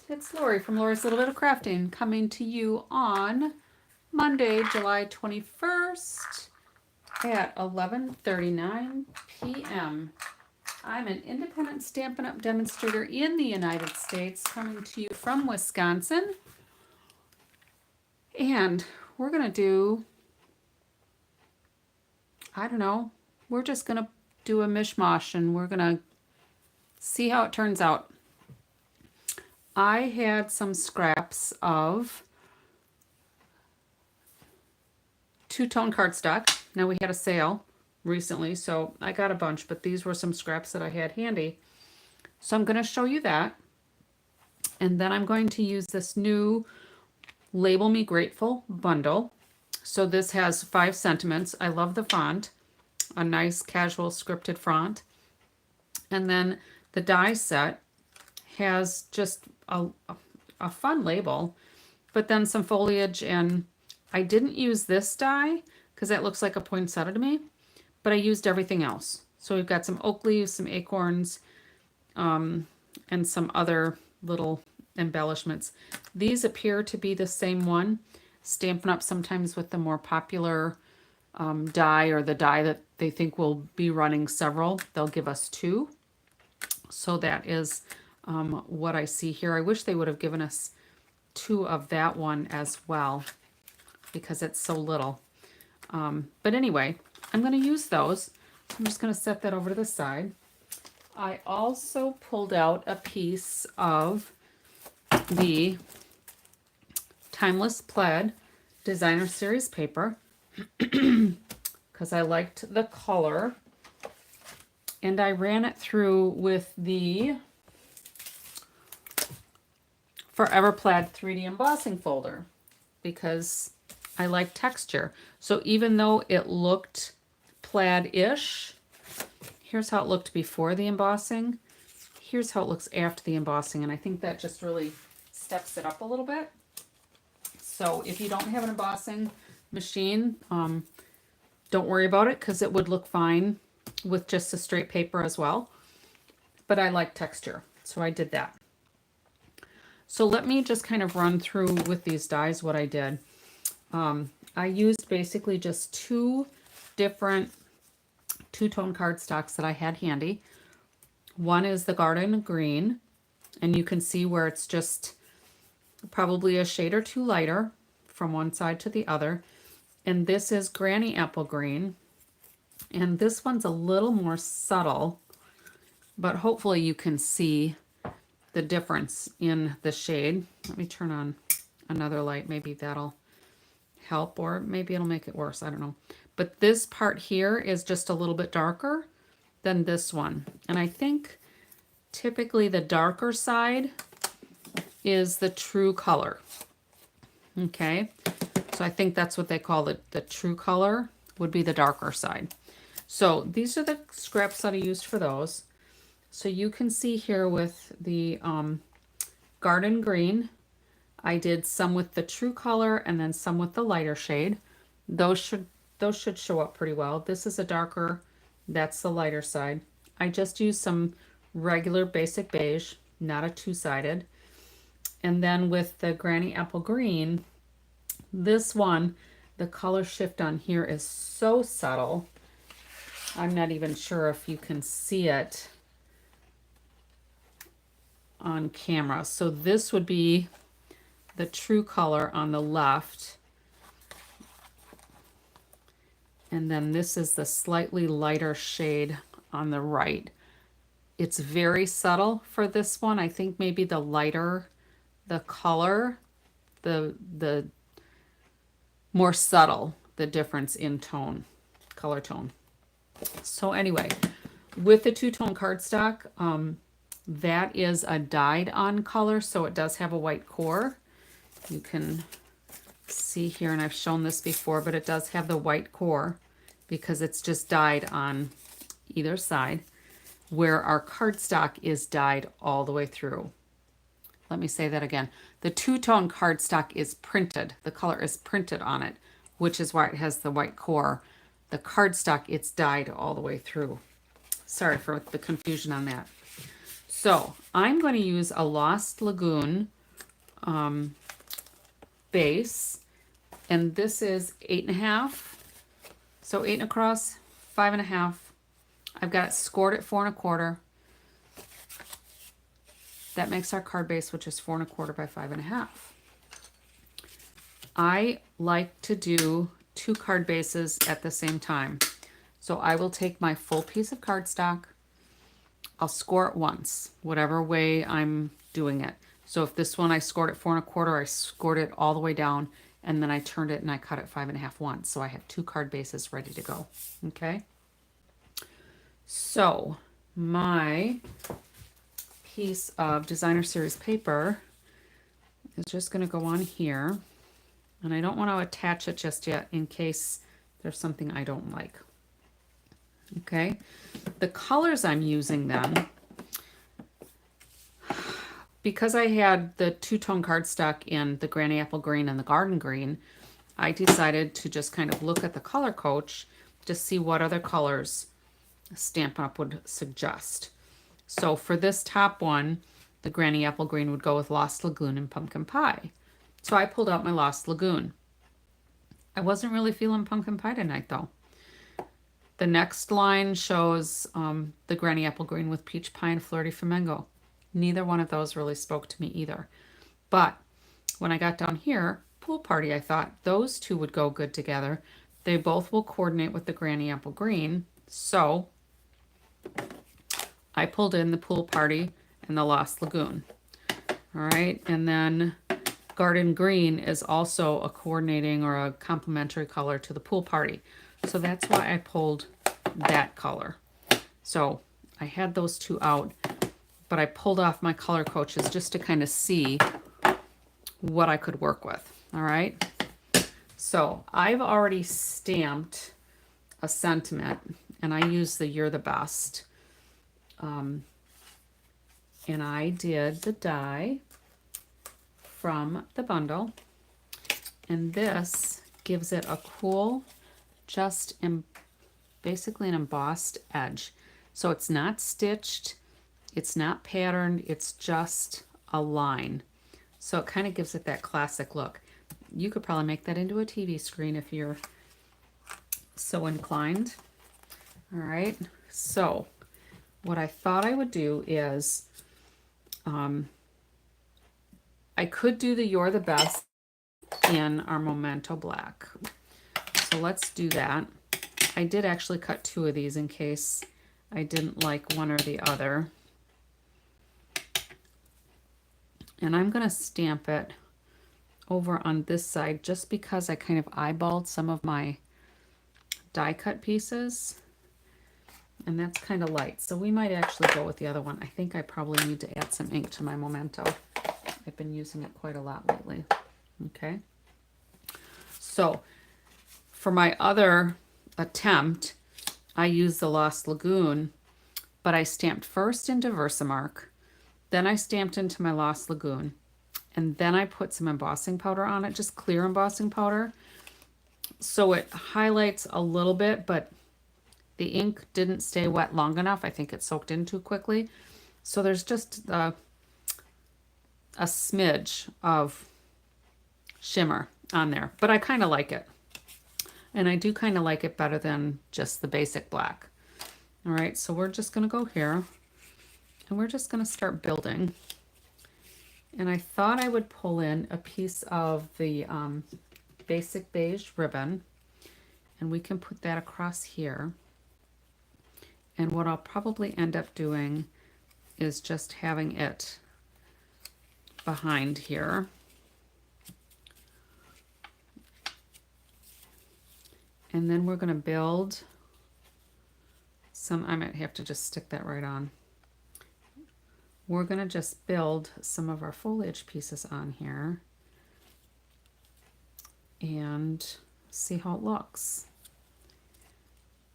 It's Lori from Lori's Little Bit of Crafting coming to you on Monday, July 21st at 11:39 p.m. I'm an independent Stampin' Up! Demonstrator in the United States coming to you from Wisconsin. And we're going to do, I don't know, we're just going to do a mishmash and we're going to see how it turns out. I had some scraps of two-tone cardstock. Now we had a sale recently, so I got a bunch, but these were some scraps that I had handy. So I'm going to show you that. And then I'm going to use this new Label Me Grateful bundle. So this has 5 sentiments. I love the font, a nice casual scripted font. And then the die set has just a fun label, but then some foliage, and I didn't use this die because that looks like a poinsettia to me, but I used everything else. So we've got some oak leaves, some acorns, and some other little embellishments. These appear to be the same one. Stampin' Up! Sometimes with the more popular die, or the die that they think will be running several, they'll give us 2. So that is what I see here. I wish they would have given us 2 of that one as well because it's so little. But anyway, I'm going to use those. I'm just going to set that over to the side. I also pulled out a piece of the Timeless Plaid Designer Series paper because I liked the color. And I ran it through with the Forever Plaid 3D embossing folder because I like texture. So even though it looked plaid-ish, here's how it looked before the embossing. Here's how it looks after the embossing. And I think that just really steps it up a little bit. So if you don't have an embossing machine, don't worry about it because it would look fine with just a straight paper as well. But I like texture, so I did that. So let me just kind of run through with these dies what I did. I used basically just 2 different two-tone cardstocks that I had handy. One is the Garden Green, and you can see where it's just probably a shade or 2 lighter from one side to the other. And this is Granny Apple Green, and this one's a little more subtle, but hopefully you can see the difference in the shade. Let me turn on another light. Maybe that'll help, or maybe it'll make it worse. I don't know. But this part here is just a little bit darker than this one. And I think typically the darker side is the true color. Okay. So I think that's what they call it. The true color would be the darker side. So these are the scraps that I used for those. So you can see here with the Garden Green, I did some with the true color and then some with the lighter shade. Those should show up pretty well. This is a darker, that's the lighter side. I just used some regular basic beige, not a 2-sided. And then with the Granny Apple Green, this one, the color shift on here is so subtle. I'm not even sure if you can see it on camera. So this would be the true color on the left. And then this is the slightly lighter shade on the right. It's very subtle for this one. I think maybe the lighter the color, the more subtle the difference in tone, color tone. So anyway, with the two-tone cardstock, that is a dyed on color, so it does have a white core. You can see here, and I've shown this before, but it does have the white core because it's just dyed on either side, where our cardstock is dyed all the way through. Let me say that again. The two-tone cardstock is printed. The color is printed on it, which is why it has the white core. The cardstock, it's dyed all the way through. Sorry for the confusion on that. So I'm going to use a Lost Lagoon base, and this is 8.5. So 8 across, 5.5. I've got it scored at 4.25. That makes our card base, which is 4.25 by 5.5. I like to do 2 card bases at the same time. So I will take my full piece of cardstock. I'll score it once, whatever way I'm doing it. So if this one I scored at 4.25, I scored it all the way down, and then I turned it and I cut it 5.5 once. So I have 2 card bases ready to go. Okay. So my piece of designer series paper is just going to go on here, and I don't want to attach it just yet in case there's something I don't like. Okay, the colors I'm using then, because I had the 2-tone cardstock in the Granny Apple Green and the Garden Green, I decided to just kind of look at the color coach to see what other colors Stampin' Up! Would suggest. So for this top one, the Granny Apple Green would go with Lost Lagoon and Pumpkin Pie. So I pulled out my Lost Lagoon. I wasn't really feeling pumpkin pie tonight though. The next line shows the Granny Apple Green with Peach Pie and Flirty Flamingo. Neither one of those really spoke to me either. But when I got down here, Pool Party, I thought those two would go good together. They both will coordinate with the Granny Apple Green. So I pulled in the Pool Party and the Lost Lagoon. All right, and then Garden Green is also a coordinating or a complementary color to the Pool Party. So that's why I pulled that color. So I had those two out, but I pulled off my color coaches just to kind of see what I could work with. All right. So I've already stamped a sentiment, and I use the You're the Best. And I did the die from the bundle, and this gives it a cool, basically an embossed edge. So it's not stitched, it's not patterned, it's just a line. So it kind of gives it that classic look. You could probably make that into a TV screen if you're so inclined. All right, so what I thought I would do is I could do the You're the Best in our Memento Black. So let's do that. I did actually cut 2 of these in case I didn't like one or the other. And I'm going to stamp it over on this side just because I kind of eyeballed some of my die cut pieces. And that's kind of light. So we might actually go with the other one. I think I probably need to add some ink to my Memento. I've been using it quite a lot lately. Okay. So for my other attempt, I used the Lost Lagoon, but I stamped first into Versamark, then I stamped into my Lost Lagoon, and then I put some embossing powder on it, just clear embossing powder. So it highlights a little bit, but the ink didn't stay wet long enough. I think it soaked in too quickly. So there's just a smidge of shimmer on there, but I kind of like it. And I do kind of like it better than just the basic black. All right, so we're just going to go here and we're just going to start building. And I thought I would pull in a piece of the basic beige ribbon, and we can put that across here. And what I'll probably end up doing is just having it behind here. And then we're going to build some, I might have to just stick that right on. We're going to just build some of our foliage pieces on here and see how it looks.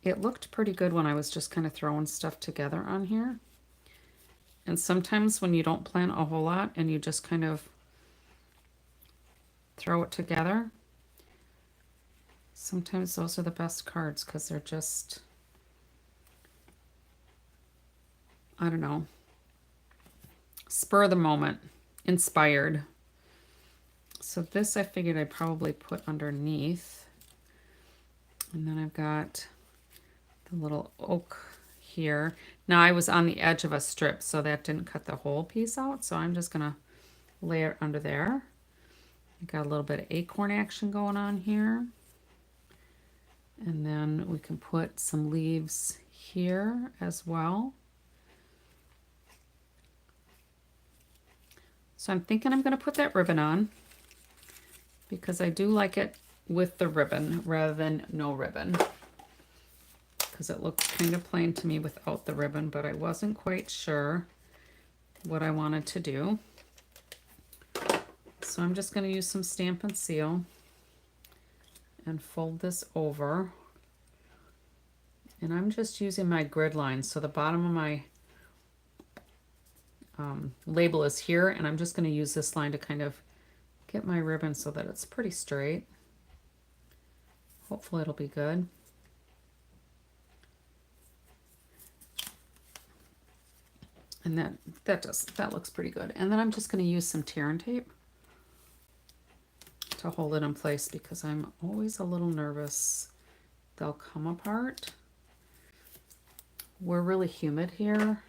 It looked pretty good when I was just kind of throwing stuff together on here. And sometimes when you don't plan a whole lot and you just kind of throw it together, sometimes those are the best cards because they're just, I don't know, spur of the moment, inspired. So this I figured I'd probably put underneath. And then I've got the little oak here. Now I was on the edge of a strip, so that didn't cut the whole piece out. So I'm just gonna lay it under there. Got a little bit of acorn action going on here. And then we can put some leaves here as well. So I'm thinking I'm going to put that ribbon on because I do like it with the ribbon rather than no ribbon, because it looks kind of plain to me without the ribbon, but I wasn't quite sure what I wanted to do. So I'm just going to use some Stampin' Seal and fold this over. And I'm just using my grid line. So the bottom of my label is here, and I'm just going to use this line to kind of get my ribbon so that it's pretty straight. Hopefully it'll be good. And that looks pretty good. And then I'm just going to use some tear and tape to hold it in place because I'm always a little nervous they'll come apart. We're really humid here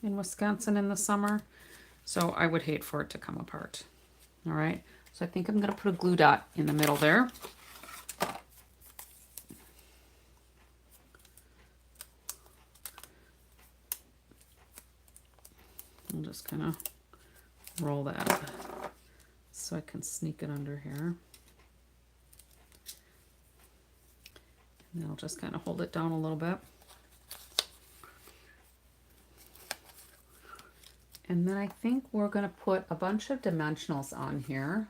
in Wisconsin in the summer, so I would hate for it to come apart. All right, so I think I'm going to put a glue dot in the middle there. I'm just kind of roll that so I can sneak it under here. And then I'll just kind of hold it down a little bit. And then I think we're going to put a bunch of dimensionals on here.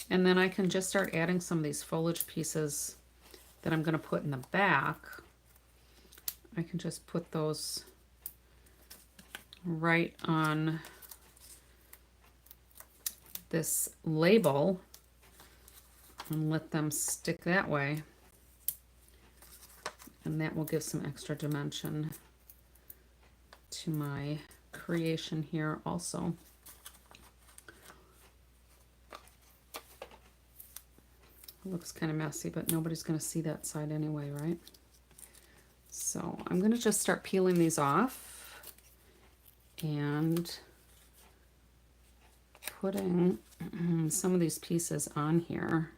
And then I can just start adding some of these foliage pieces that I'm going to put in the back. I can just put those right on this label and let them stick that way. And that will give some extra dimension to my creation here also. It looks kind of messy, but nobody's going to see that side anyway, right? So I'm going to just start peeling these off and putting some of these pieces on here.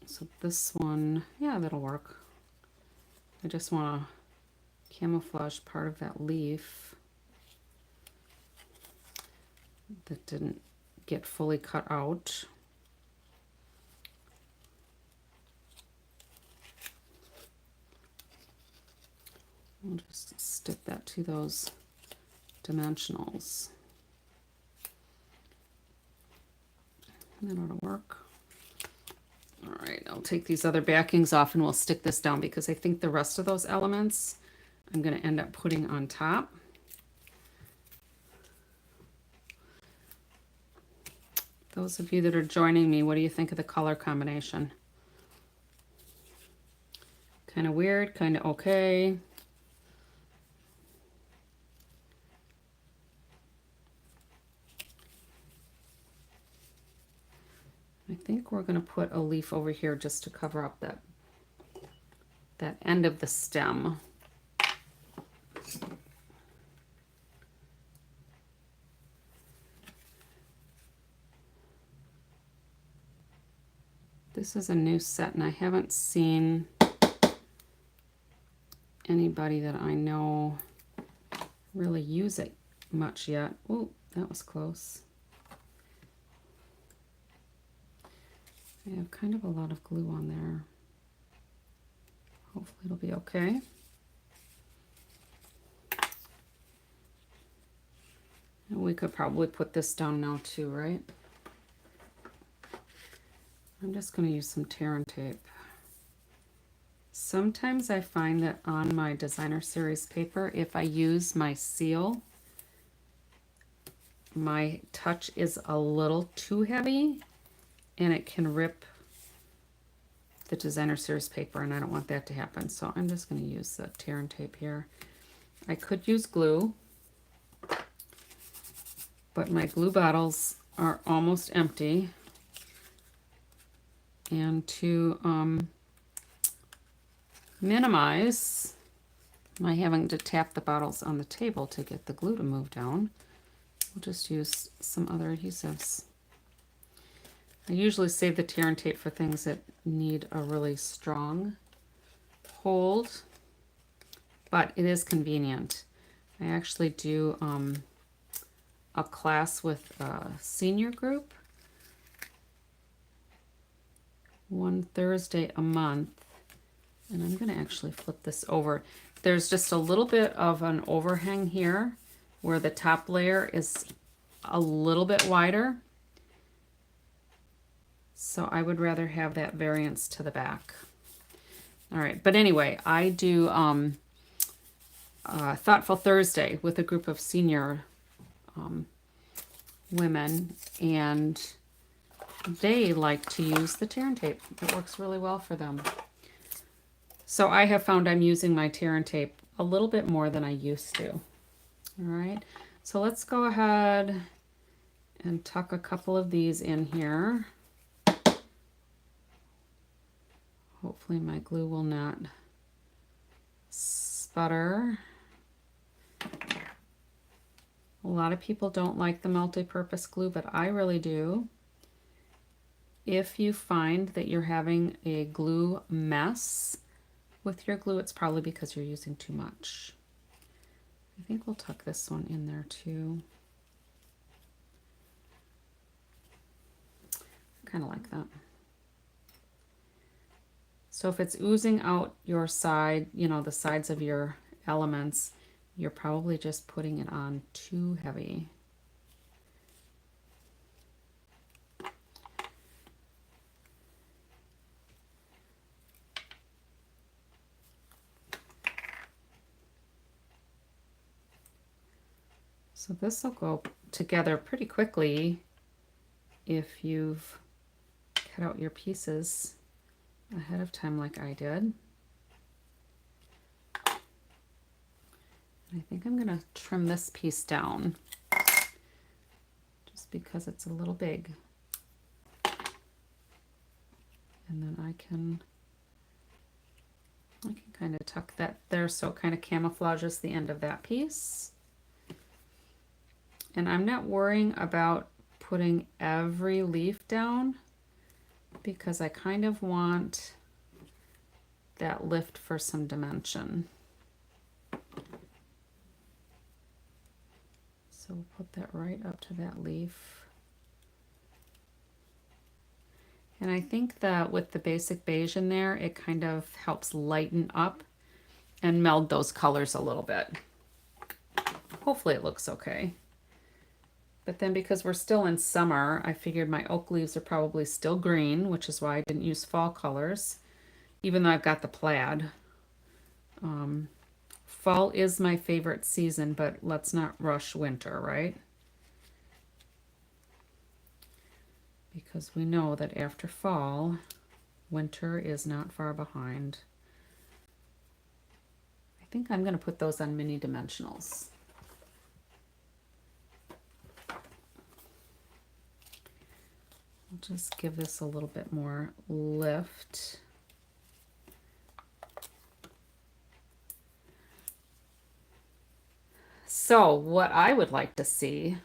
So this one, yeah, that'll work. I just want to camouflage part of that leaf that didn't get fully cut out. I'll just stick that to those dimensionals. And that ought to work. All right, I'll take these other backings off and we'll stick this down because I think the rest of those elements I'm going to end up putting on top. Those of you that are joining me, what do you think of the color combination? Kind of weird, kind of okay. I think we're going to put a leaf over here just to cover up that end of the stem. This is a new set and I haven't seen anybody that I know really use it much yet. Oh, that was close. I have kind of a lot of glue on there. Hopefully it'll be okay. And we could probably put this down now too, right? I'm just going to use some tear and tape. Sometimes I find that on my designer series paper, if I use my seal, my touch is a little too heavy and it can rip the designer series paper, and I don't want that to happen. So I'm just going to use the tear and tape here. I could use glue, but my glue bottles are almost empty. And to minimize my having to tap the bottles on the table to get the glue to move down, we'll just use some other adhesives. I usually save the tear and tape for things that need a really strong hold, but it is convenient. I actually do a class with a senior group one Thursday a month, and I'm going to actually flip this over. There's just a little bit of an overhang here where the top layer is a little bit wider, so I would rather have that variance to the back. All right, but anyway, I do Thoughtful Thursday with a group of senior women, and they like to use the tear and tape. It works really well for them. So I have found I'm using my tear and tape a little bit more than I used to. All right, so let's go ahead and tuck a couple of these in here. Hopefully my glue will not sputter. A lot of people don't like the multi-purpose glue, but I really do. If you find that you're having a glue mess with your glue, it's probably because you're using too much. I think we'll tuck this one in there too. I kind of like that. So if it's oozing out your side, you know, the sides of your elements, you're probably just putting it on too heavy. So this will go together pretty quickly if you've cut out your pieces ahead of time like I did. I think I'm going to trim this piece down just because it's a little big. And then I can kind of tuck that there so it kind of camouflages the end of that piece. And I'm not worrying about putting every leaf down because I kind of want that lift for some dimension. So we'll put that right up to that leaf. And I think that with the basic beige in there, it kind of helps lighten up and meld those colors a little bit. Hopefully it looks okay. But then because we're still in summer, I figured my oak leaves are probably still green, which is why I didn't use fall colors, even though I've got the plaid. Fall is my favorite season, but let's not rush winter, right? Because we know that after fall, winter is not far behind. I think I'm going to put those on mini dimensionals. I'll just give this a little bit more lift. So what I would like to see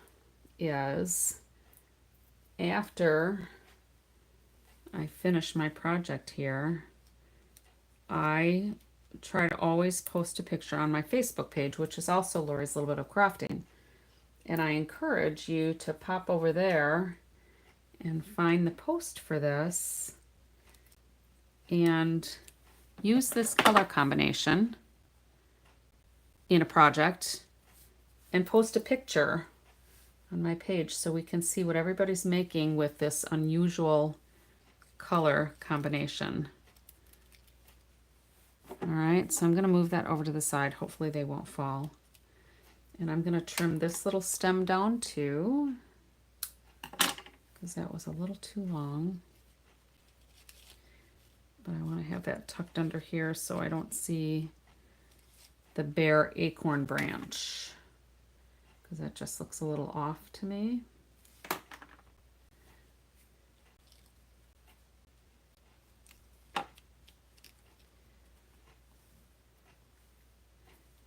is after I finish my project here, I try to always post a picture on my Facebook page, which is also Lori's Little Bit of Crafting. And I encourage you to pop over there and find the post for this and use this color combination in a project and post a picture on my page so we can see what everybody's making with this unusual color combination. All right, so I'm going to move that over to the side. Hopefully they won't fall. And I'm going to trim this little stem down too, because that was a little too long. But I want to have that tucked under here so I don't see the bare acorn branch, because that just looks a little off to me.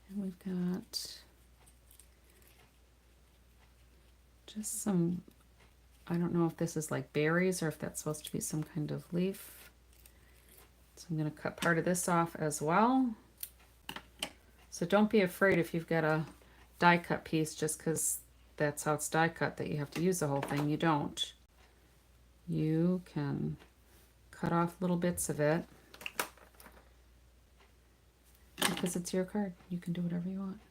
And we've got just some, I don't know if this is like berries or if that's supposed to be some kind of leaf. So I'm going to cut part of this off as well. So don't be afraid if you've got a die cut piece just because that's how it's die cut that you have to use the whole thing. You don't. You can cut off little bits of it because it's your card. You can do whatever you want.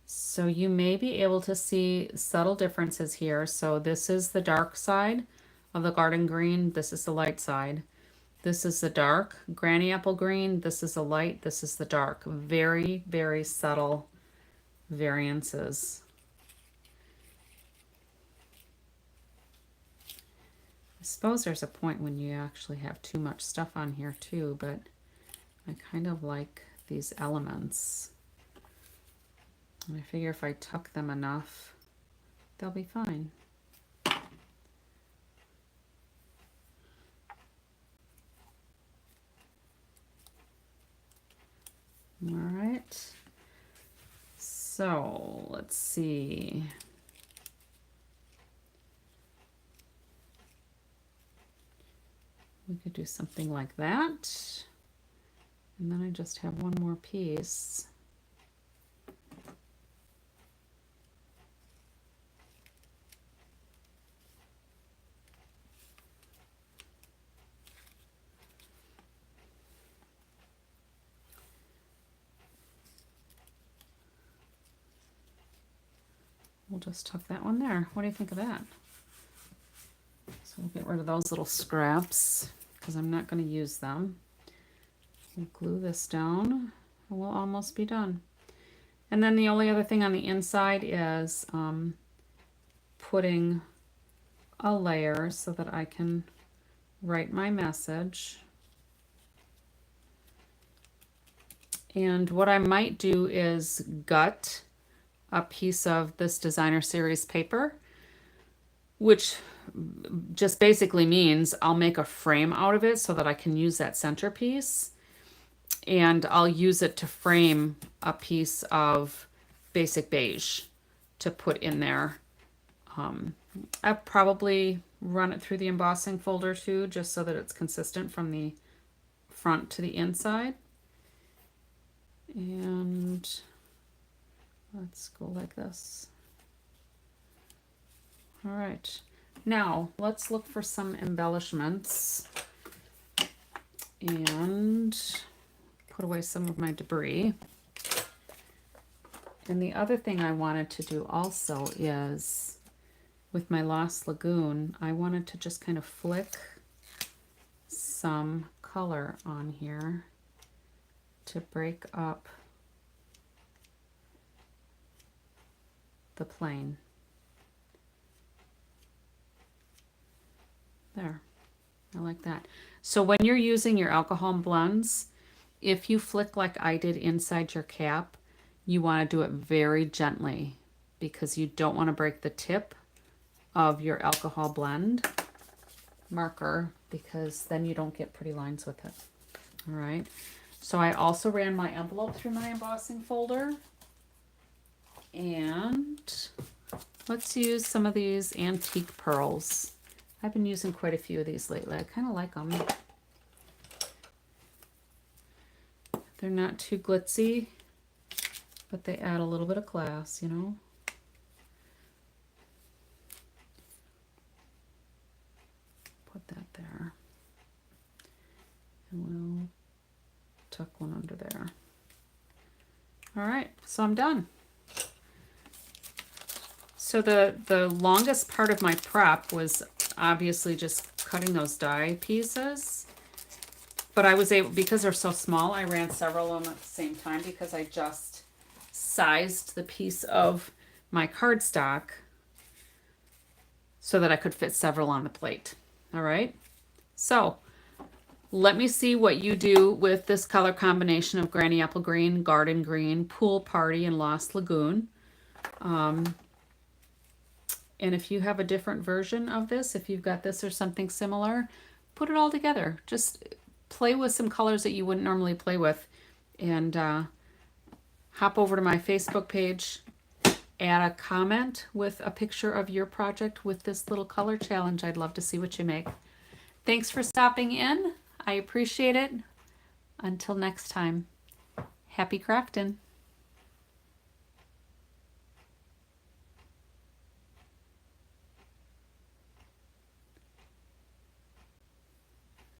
So you may be able to see subtle differences here. So this is the dark side of the garden green. This is the light side. This is the dark granny apple green. This is the light. This is the dark. Very, very subtle variances. I suppose there's a point when you actually have too much stuff on here too, but I kind of like these elements. And I figure if I tuck them enough, they'll be fine. All right. So let's see. We could do something like that. And then I just have one more piece. We'll just tuck that one there. What do you think of that? So we'll get rid of those little scraps because I'm not going to use them. We'll glue this down and we'll almost be done. And then the only other thing on the inside is putting a layer so that I can write my message. And what I might do is gut a piece of this designer series paper, which just basically means I'll make a frame out of it so that I can use that centerpiece, and I'll use it to frame a piece of basic beige to put in there. I'll probably run it through the embossing folder too, just so that it's consistent from the front to the inside. And let's go like this. All right, now let's look for some embellishments and put away some of my debris. And the other thing I wanted to do also is with my Lost Lagoon, I wanted to just kind of flick some color on here to break up the plane. There, I like that. So when you're using your alcohol blends, if you flick like I did inside your cap, you want to do it very gently because you don't want to break the tip of your alcohol blend marker because then you don't get pretty lines with it. All right. So I also ran my envelope through my embossing folder. And let's use some of these antique pearls. I've been using quite a few of these lately. I kind of like them. They're not too glitzy, but they add a little bit of class, you know. Put that there. And we'll tuck one under there. All right, so I'm done. So the longest part of my prep was obviously just cutting those die pieces. But I was able, because they're so small, I ran several of them at the same time because I just sized the piece of my cardstock so that I could fit several on the plate. All right. So Let me see what you do with this color combination of Granny Apple Green, Garden Green, Pool Party, and Lost Lagoon. And if you have a different version of this, if you've got this or something similar, put it all together. Just play with some colors that you wouldn't normally play with. And hop over to my Facebook page, add a comment with a picture of your project with this little color challenge. I'd love to see what you make. Thanks for stopping in. I appreciate it. Until next time, happy crafting.